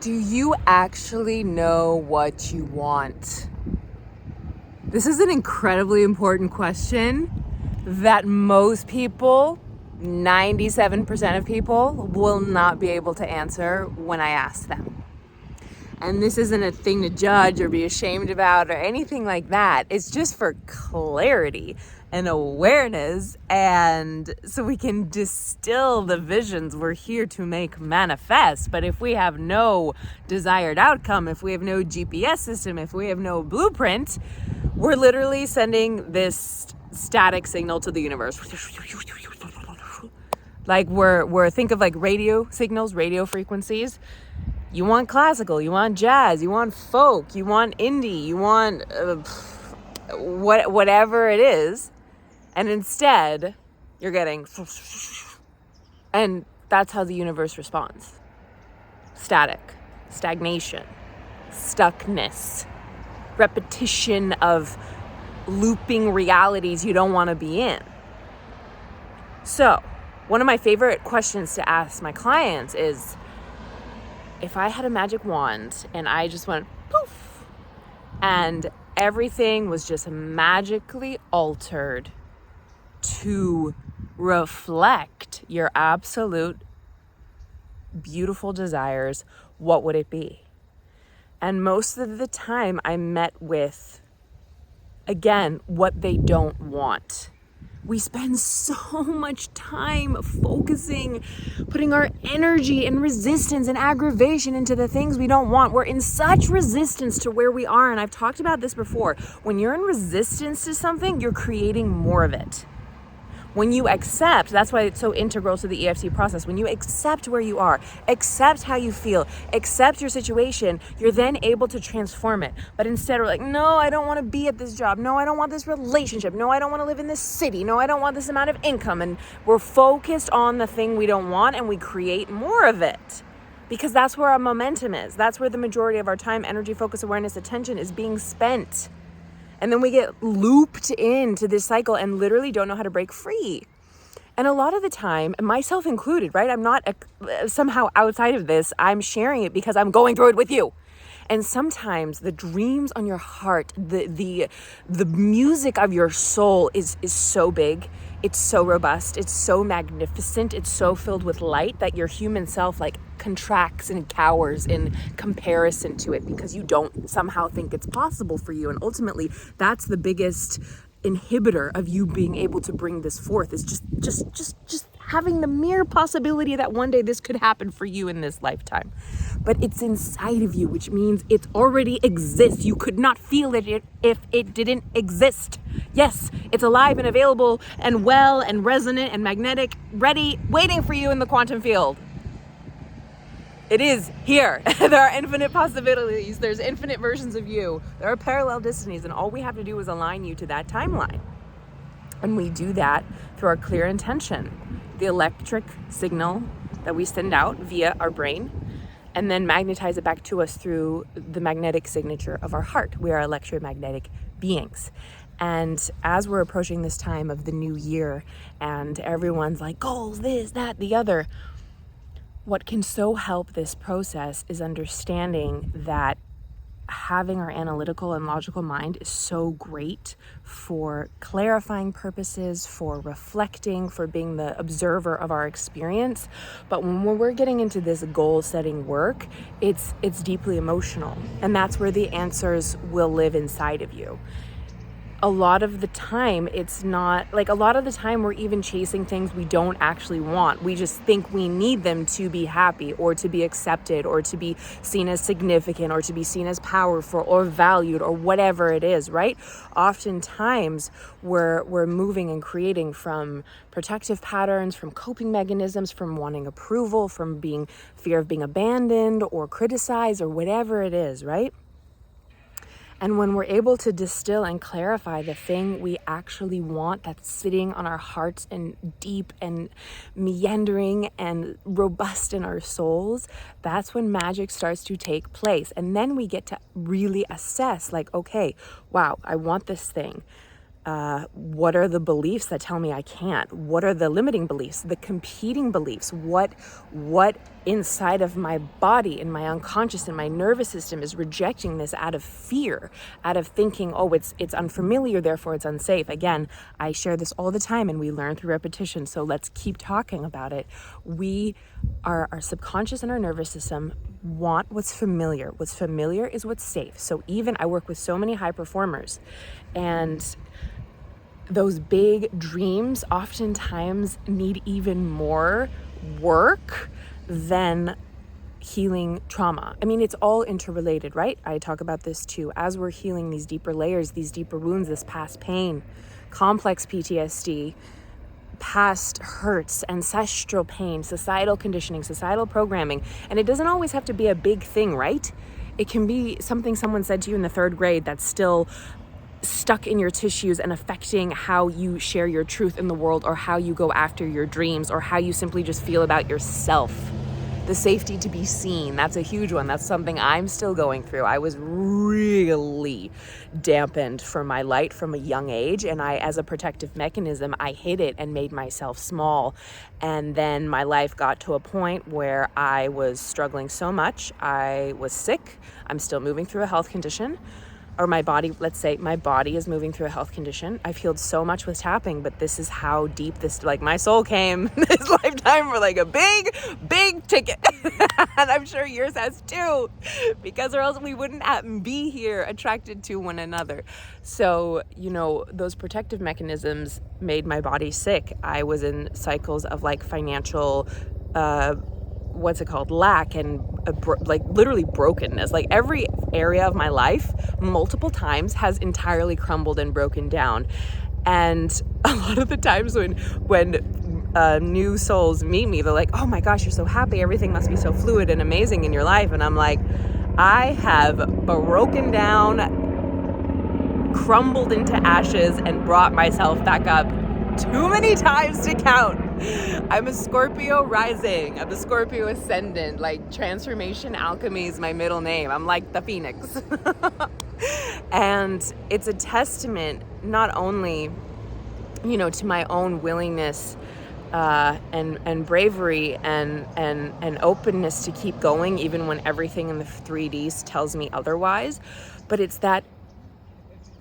Do you actually know what you want? This is an incredibly important question that most people, 97% of people, will not be able to answer when I ask them. And this isn't a thing to judge or be ashamed about or anything like that. It's just for clarity and awareness, and so we can distill the visions we're here to make manifest. But if we have no desired outcome, if we have no GPS system, if we have no blueprint, we're literally sending this static signal to the universe. Like we're think of like radio signals, radio frequencies. You want classical, you want jazz, you want folk, you want indie, you want whatever it is. And instead, you're getting, and that's how the universe responds. Static, stagnation, stuckness, repetition of looping realities you don't want to be in. So, one of my favorite questions to ask my clients is, if I had a magic wand and I just went poof, and everything was just magically altered to reflect your absolute beautiful desires, what would it be? And most of the time I'm met with, again, what they don't want. We spend so much time focusing, putting our energy and resistance and aggravation into the things we don't want. We're in such resistance to where we are. And I've talked about this before. When you're in resistance to something, you're creating more of it. When you accept, that's why it's so integral to the EFT process. When you accept where you are, accept how you feel, accept your situation, you're then able to transform it. But instead we're like, no, I don't want to be at this job. No, I don't want this relationship. No, I don't want to live in this city. No, I don't want this amount of income. And we're focused on the thing we don't want, and we create more of it. Because that's where our momentum is. That's where the majority of our time, energy, focus, awareness, attention is being spent. And then we get looped into this cycle and literally don't know how to break free. And a lot of the time, myself included, right? I'm not somehow outside of this. I'm sharing it because I'm going through it with you. And sometimes the dreams on your heart, the music of your soul is so big. It's so robust. It's so magnificent. It's so filled with light that your human self like contracts and cowers in comparison to it because you don't somehow think it's possible for you. And ultimately, that's the biggest inhibitor of you being able to bring this forth, is just having the mere possibility that one day this could happen for you in this lifetime. But it's inside of you, which means it already exists. You could not feel it if it didn't exist. Yes, it's alive and available and well and resonant and magnetic, ready, waiting for you in the quantum field. It is here. There are infinite possibilities. There's infinite versions of you. There are parallel destinies, and all we have to do is align you to that timeline. And we do that through our clear intention, the electric signal that we send out via our brain, and then magnetize it back to us through the magnetic signature of our heart. We are electromagnetic beings. And as we're approaching this time of the new year, and everyone's like, goals, this, that, the other, what can so help this process is understanding that having our analytical and logical mind is so great for clarifying purposes, for reflecting, for being the observer of our experience. But when we're getting into this goal-setting work, it's deeply emotional. And that's where the answers will live inside of you. A lot of the time, it's not like a lot of the time we're even chasing things we don't actually want. We just think we need them to be happy or to be accepted or to be seen as significant or to be seen as powerful or valued or whatever it is, right? Oftentimes we're moving and creating from protective patterns, from coping mechanisms, from wanting approval, from being fear of being abandoned or criticized or whatever it is, right? And when we're able to distill and clarify the thing we actually want that's sitting on our hearts and deep and meandering and robust in our souls, that's when magic starts to take place. And then we get to really assess like, okay, wow, I want this thing. What are the beliefs that tell me I can't? What are the limiting beliefs, the competing beliefs? What inside of my body, in my unconscious, in my nervous system is rejecting this out of fear, out of thinking, oh, it's unfamiliar, therefore it's unsafe. Again, I share this all the time and we learn through repetition. So let's keep talking about it. Our subconscious and our nervous system want what's familiar. What's familiar is what's safe. So even I work with so many high performers, and those big dreams oftentimes need even more work than healing trauma. I mean, it's all interrelated, right? I talk about this too. As we're healing these deeper layers, these deeper wounds, this past pain, complex PTSD, past hurts, ancestral pain, societal conditioning, societal programming. And it doesn't always have to be a big thing, right? It can be something someone said to you in the 3rd grade that's still stuck in your tissues and affecting how you share your truth in the world, or how you go after your dreams, or how you simply just feel about yourself. The safety to be seen, that's a huge one. That's something I'm still going through. I was really dampened for my light from a young age, and as a protective mechanism, I hid it and made myself small. And then my life got to a point where I was struggling so much. I was sick. I'm still moving through a health condition. Or my body, let's say my body is moving through a health condition. I've healed so much with tapping, but this is how deep my soul came this lifetime for like a big, big ticket. And I'm sure yours has too, because or else we wouldn't be here attracted to one another. So, those protective mechanisms made my body sick. I was in cycles of like financial, lack and literally brokenness. Like every area of my life multiple times has entirely crumbled and broken down. And a lot of the times when new souls meet me, they're like, oh my gosh, you're so happy, everything must be so fluid and amazing in your life. And I'm like, I have broken down, crumbled into ashes, and brought myself back up too many times to count. I'm a Scorpio rising. I'm a Scorpio ascendant. Like transformation alchemy is my middle name. I'm like the phoenix. And it's a testament not only, to my own willingness and bravery and openness to keep going even when everything in the 3Ds tells me otherwise, but it's that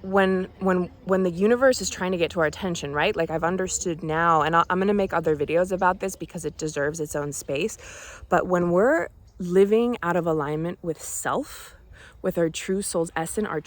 when the universe is trying to get to our attention, right? Like I've understood now, and I'm going to make other videos about this because it deserves its own space. But when we're living out of alignment with self, with our true soul's essence, our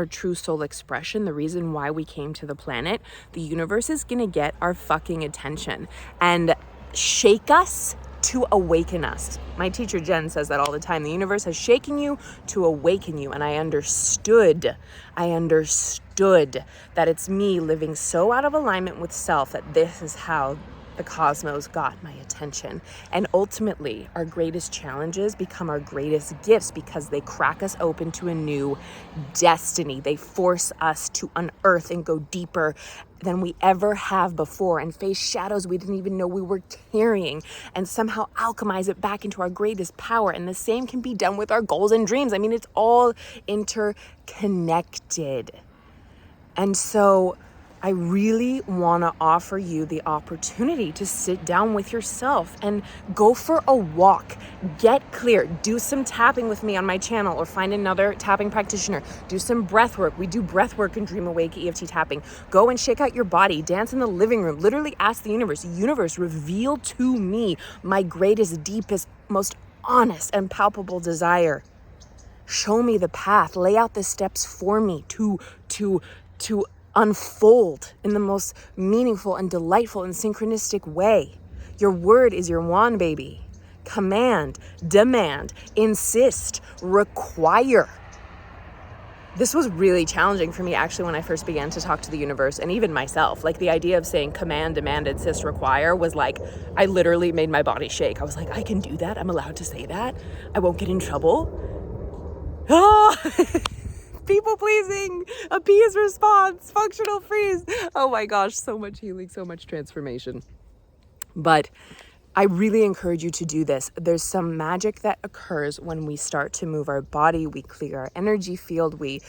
true soul expression, the reason why we came to the planet, the universe is going to get our fucking attention and shake us to awaken us. My teacher Jen says that all the time. The universe has shaken you to awaken you. And I understood that it's me living so out of alignment with self that this is how the cosmos got my attention. And ultimately, our greatest challenges become our greatest gifts because they crack us open to a new destiny. They force us to unearth and go deeper than we ever have before and face shadows we didn't even know we were carrying and somehow alchemize it back into our greatest power. And the same can be done with our goals and dreams. I mean, it's all interconnected. And so I really want to offer you the opportunity to sit down with yourself and go for a walk, get clear, do some tapping with me on my channel or find another tapping practitioner, do some breath work. We do breath work and Dream Awake EFT tapping. Go and shake out your body, dance in the living room, literally ask the universe, reveal to me my greatest, deepest, most honest and palpable desire. Show me the path, lay out the steps for me to unfold in the most meaningful and delightful and synchronistic way. Your word is your wand, baby. Command, demand, insist, require. This was really challenging for me actually when I first began to talk to the universe and even myself. Like the idea of saying command, demand, insist, require was like, I literally made my body shake. I was like, I can do that? I'm allowed to say that? I won't get in trouble? People pleasing, appease response, functional freeze. Oh my gosh, so much healing, so much transformation. But I really encourage you to do this. There's some magic that occurs when we start to move our body, we clear our energy field, we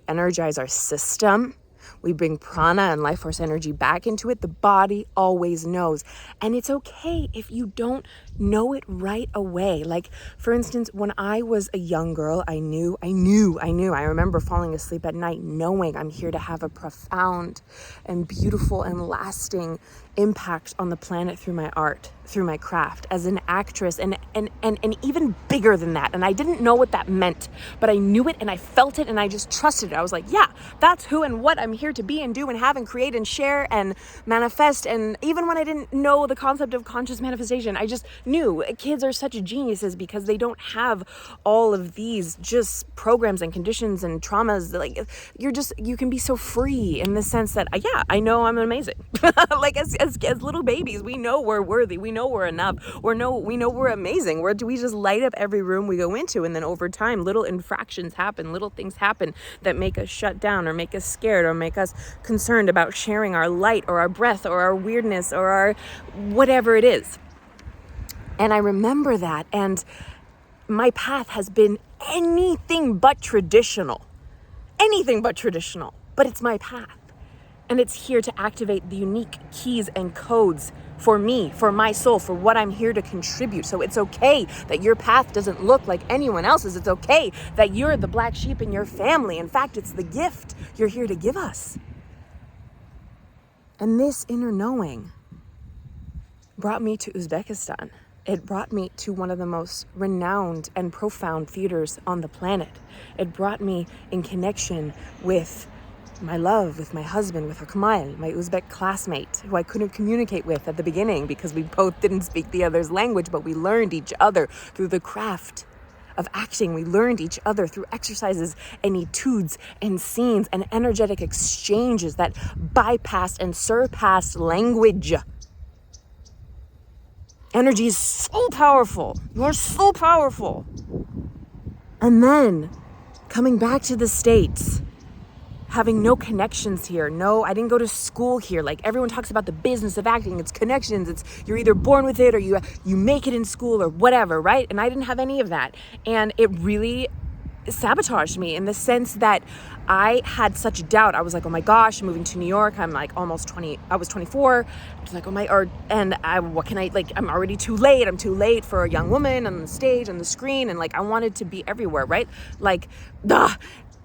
energize our system. We bring prana and life force energy back into it. The body always knows. And it's okay if you don't know it right away. Like, for instance, when I was a young girl, I knew. I remember falling asleep at night knowing I'm here to have a profound and beautiful and lasting impact on the planet through my art, through my craft as an actress, and even bigger than that. And I didn't know what that meant, but I knew it and I felt it and I just trusted it. I was like, yeah, that's who and what I'm here to be and do and have and create and share and manifest. And even when I didn't know the concept of conscious manifestation, I just knew kids are such geniuses because they don't have all of these just programs and conditions and traumas. Like, you can be so free in the sense that, yeah, I know I'm amazing. Like as little babies, we know we're worthy. We know we're enough. We know we're amazing. We just light up every room we go into. And then over time, little infractions happen, little things happen that make us shut down or make us scared or make us concerned about sharing our light or our breath or our weirdness or our whatever it is. And I remember that. And my path has been anything but traditional, but it's my path. And it's here to activate the unique keys and codes for me, for my soul, for what I'm here to contribute. So it's okay that your path doesn't look like anyone else's. It's okay that you're the black sheep in your family. In fact, it's the gift you're here to give us. And this inner knowing brought me to Uzbekistan. It brought me to one of the most renowned and profound theaters on the planet. It brought me in connection with my love, with my husband, with Kamal, my Uzbek classmate, who I couldn't communicate with at the beginning because we both didn't speak the other's language, but we learned each other through the craft of acting. We learned each other through exercises and etudes and scenes and energetic exchanges that bypassed and surpassed language. Energy is so powerful. You're so powerful. And then coming back to the States, having no connections here. No, I didn't go to school here. Like, everyone talks about the business of acting. It's connections. It's you're either born with it or you make it in school or whatever, right? And I didn't have any of that. And it really sabotaged me in the sense that I had such doubt. I was like, oh my gosh, moving to New York. I'm like almost 20. I was 24. I was like, I'm already too late. I'm too late for a young woman on the stage, on the screen. And like, I wanted to be everywhere, right? Like,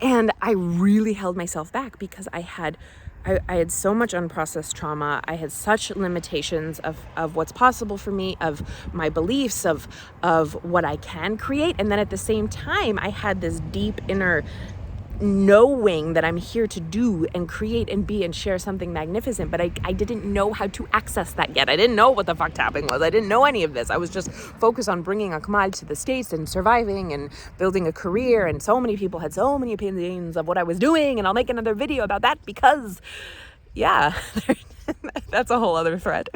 and I really held myself back because I had so much unprocessed trauma. I had such limitations of what's possible for me, of my beliefs, of what I can create. And then at the same time, I had this deep inner knowing that I'm here to do and create and be and share something magnificent. But I didn't know how to access that yet. I didn't know what the fuck tapping was. I didn't know any of this. I was just focused on bringing Kamal to the States and surviving and building a career. And so many people had so many opinions of what I was doing. And I'll make another video about that because, yeah, that's a whole other thread.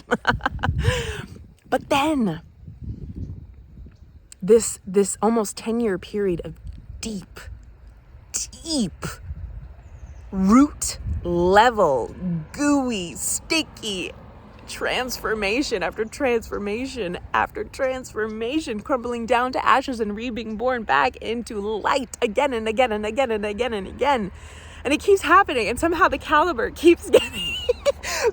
But then this almost 10-year period of deep root level, gooey, sticky transformation after transformation after transformation, crumbling down to ashes and being born back into light again and again and again and again and again. And it keeps happening, and somehow the caliber keeps getting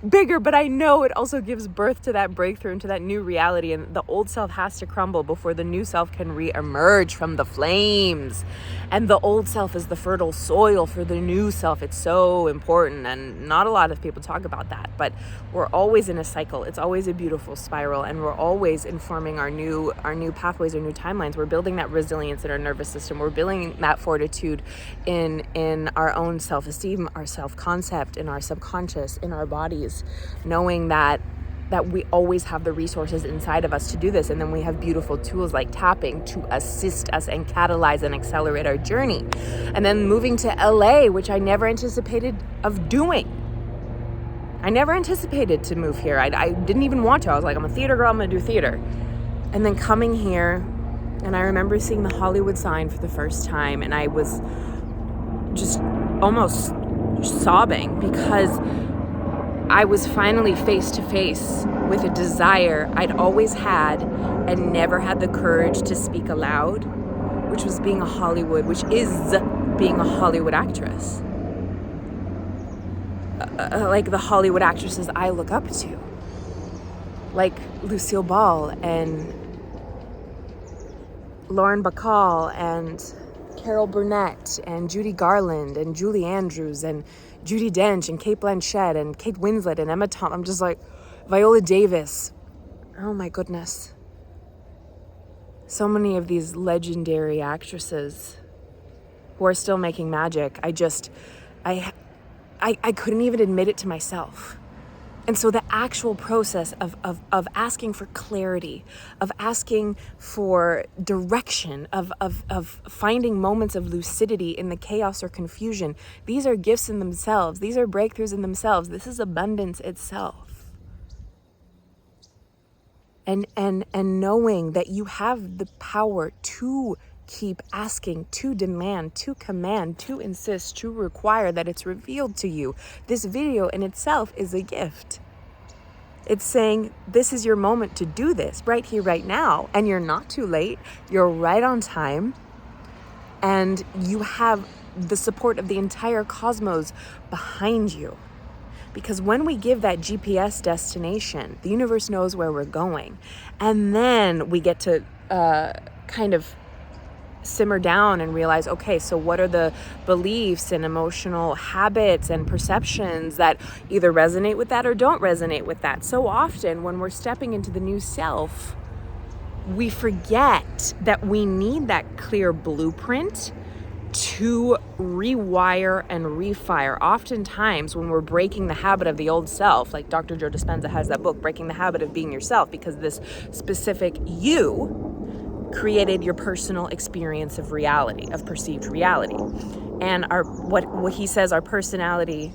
bigger, but I know it also gives birth to that breakthrough, into that new reality, and the old self has to crumble before the new self can re-emerge from the flames. And the old self is the fertile soil for the new self. It's so important, and not a lot of people talk about that, but we're always in a cycle. It's always a beautiful spiral, and we're always informing our new pathways, our new timelines. We're building that resilience in our nervous system. We're building that fortitude in our own self-esteem, our self-concept, in our subconscious, in our bodies, knowing that we always have the resources inside of us to do this. And then we have beautiful tools like tapping to assist us and catalyze and accelerate our journey. And then moving to LA, which I never anticipated of doing. I never anticipated to move here. I didn't even want to. I was like, I'm a theater girl, I'm gonna do theater. And then coming here, and I remember seeing the Hollywood sign for the first time, and I was just almost sobbing because I was finally face to face with a desire I'd always had and never had the courage to speak aloud, which was being a Hollywood actress. like the Hollywood actresses I look up to, like Lucille Ball and Lauren Bacall and Carol Burnett and Judy Garland and Julie Andrews and Judi Dench and Cate Blanchett and Kate Winslet and Emma Thompson. I'm just like, Viola Davis. Oh my goodness. So many of these legendary actresses who are still making magic. I couldn't even admit it to myself. And so the actual process of asking for clarity, of asking for direction, of finding moments of lucidity in the chaos or confusion, these are gifts in themselves. These are breakthroughs in themselves. This is abundance itself. And knowing that you have the power to keep asking, to demand, to command, to insist, to require that it's revealed to you. This video in itself is a gift. It's saying, this is your moment to do this right here, right now. And you're not too late. You're right on time. And you have the support of the entire cosmos behind you. Because when we give that GPS destination, the universe knows where we're going. And then we get to kind of simmer down and realize, okay, so what are the beliefs and emotional habits and perceptions that either resonate with that or don't resonate with that? So often when we're stepping into the new self, we forget that we need that clear blueprint to rewire and refire. Oftentimes when we're breaking the habit of the old self, like Dr. Joe Dispenza has that book, Breaking the Habit of Being Yourself, because this specific you created your personal experience of reality, of perceived reality. And what he says, our personality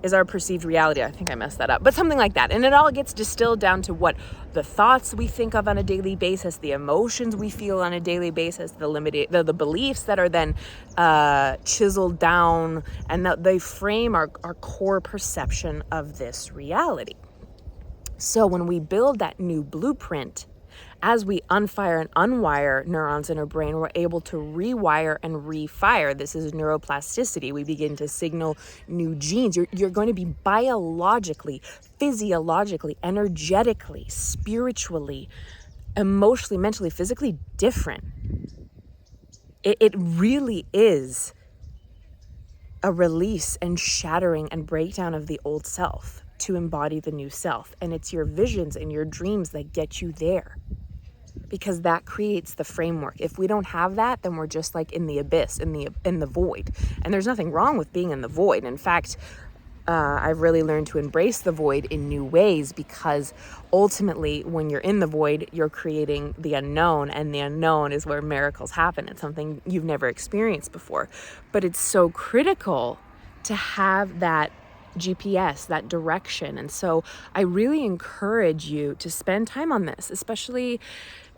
is our perceived reality. I think I messed that up, but something like that. And it all gets distilled down to what the thoughts we think of on a daily basis, the emotions we feel on a daily basis, the beliefs that are then chiseled down, and that they frame our core perception of this reality. So when we build that new blueprint, as we unfire and unwire neurons in our brain, we're able to rewire and refire. This is neuroplasticity. We begin to signal new genes. You're going to be biologically, physiologically, energetically, spiritually, emotionally, mentally, physically different. It really is a release and shattering and breakdown of the old self to embody the new self. And it's your visions and your dreams that get you there, because that creates the framework. If we don't have that, then we're just like in the abyss, in the void. And there's nothing wrong with being in the void. In fact, I've really learned to embrace the void in new ways, because ultimately when you're in the void, you're creating the unknown, and the unknown is where miracles happen. It's something you've never experienced before. But it's so critical to have that GPS, that direction. And so I really encourage you to spend time on this, especially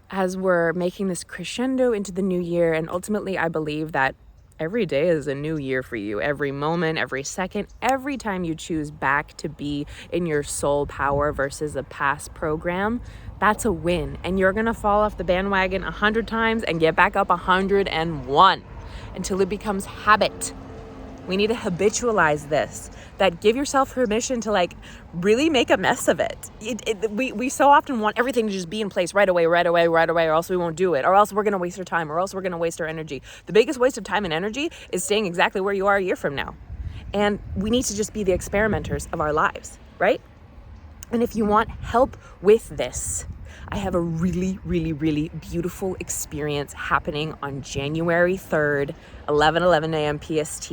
as we're making this crescendo into the new year. And ultimately, I believe that every day is a new year for you. Every moment, every second, every time you choose back to be in your soul power versus a past program, that's a win. And you're going to fall off the bandwagon 100 times and get back up 101 until it becomes habit. We need to habitualize this, that give yourself permission to like really make a mess of it. We so often want everything to just be in place right away, or else we won't do it, or else we're going to waste our time, or else we're going to waste our energy. The biggest waste of time and energy is staying exactly where you are a year from now. And we need to just be the experimenters of our lives, right? And if you want help with this, I have a really, really, really beautiful experience happening on January 3rd, 11 a.m. PST.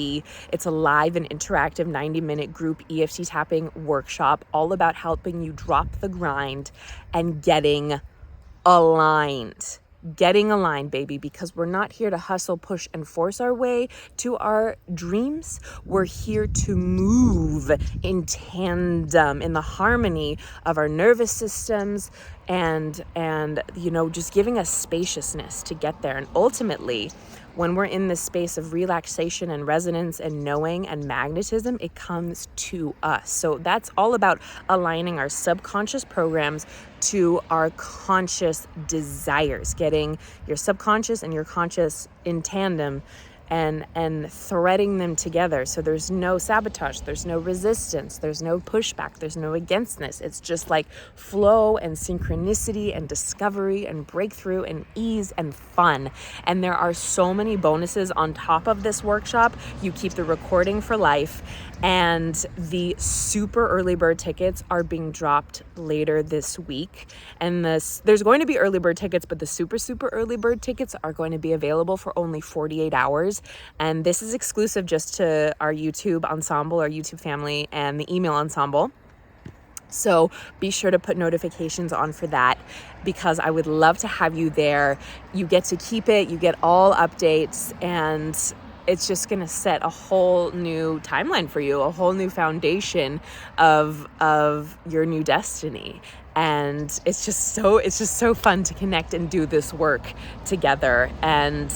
It's a live and interactive 90-minute group EFT tapping workshop, all about helping you drop the grind and getting aligned. Getting aligned, baby, because we're not here to hustle, push, and force our way to our dreams. We're here to move in tandem, in the harmony of our nervous systems, and just giving us spaciousness to get there. And ultimately, when we're in this space of relaxation and resonance and knowing and magnetism, it comes to us. So that's all about aligning our subconscious programs to our conscious desires, getting your subconscious and your conscious in tandem and threading them together. So there's no sabotage, there's no resistance, there's no pushback, there's no againstness. It's just like flow and synchronicity and discovery and breakthrough and ease and fun. And there are so many bonuses on top of this workshop. You keep the recording for life, and the super early bird tickets are being dropped later this week. And there's going to be early bird tickets, but the super early bird tickets are going to be available for only 48 hours. And this is exclusive just to our YouTube ensemble, our YouTube family, and the email ensemble. So be sure to put notifications on for that, because I would love to have you there. You get to keep it, you get all updates, and it's just going to set a whole new timeline for you, a whole new foundation of your new destiny. And it's just so fun to connect and do this work together. And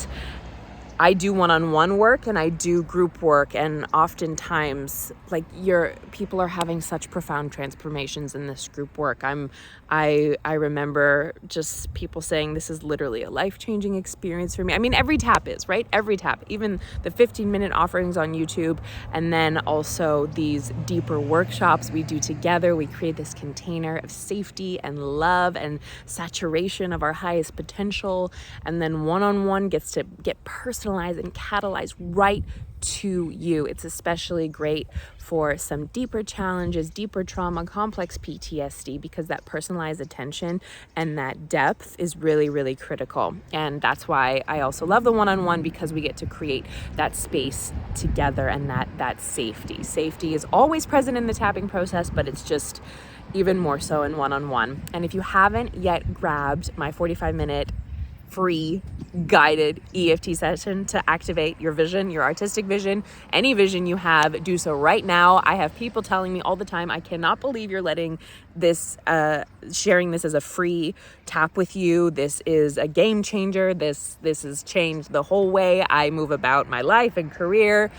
I do one-on-one work and I do group work, and oftentimes like people are having such profound transformations in this group work. I remember just people saying this is literally a life-changing experience for me. I mean, every tap is, right? Every tap, even the 15-minute offerings on YouTube, and then also these deeper workshops we do together. We create this container of safety and love and saturation of our highest potential, and then one-on-one gets to get personalized and catalyzed right to you. It's especially great for some deeper challenges, deeper trauma, complex PTSD, because that personalized attention and that depth is really, really critical. And that's why I also love the one-on-one, because we get to create that space together and that safety. Safety is always present in the tapping process, but it's just even more so in one-on-one. And if you haven't yet grabbed my 45-minute free guided EFT session to activate your vision, your artistic vision, any vision you have, do so right now. I have people telling me all the time, I cannot believe you're letting this, sharing this as a free tap with you. This is a game changer. This has changed the whole way I move about my life and career.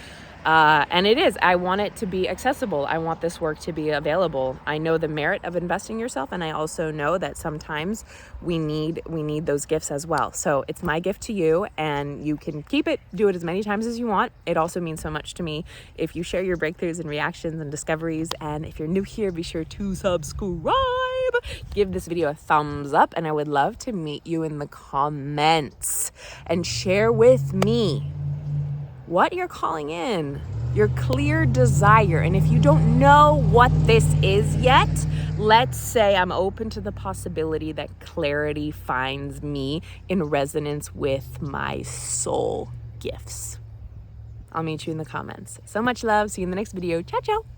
And it is. I want it to be accessible. I want this work to be available. I know the merit of investing yourself, and I also know that sometimes we need those gifts as well. So it's my gift to you, and you can keep it, do it as many times as you want. It also means so much to me if you share your breakthroughs and reactions and discoveries. And if you're new here, be sure to subscribe. Give this video a thumbs up, and I would love to meet you in the comments and share with me what you're calling in, your clear desire. And if you don't know what this is yet, let's say I'm open to the possibility that clarity finds me in resonance with my soul gifts. I'll meet you in the comments. So much love. See you in the next video. Ciao, ciao.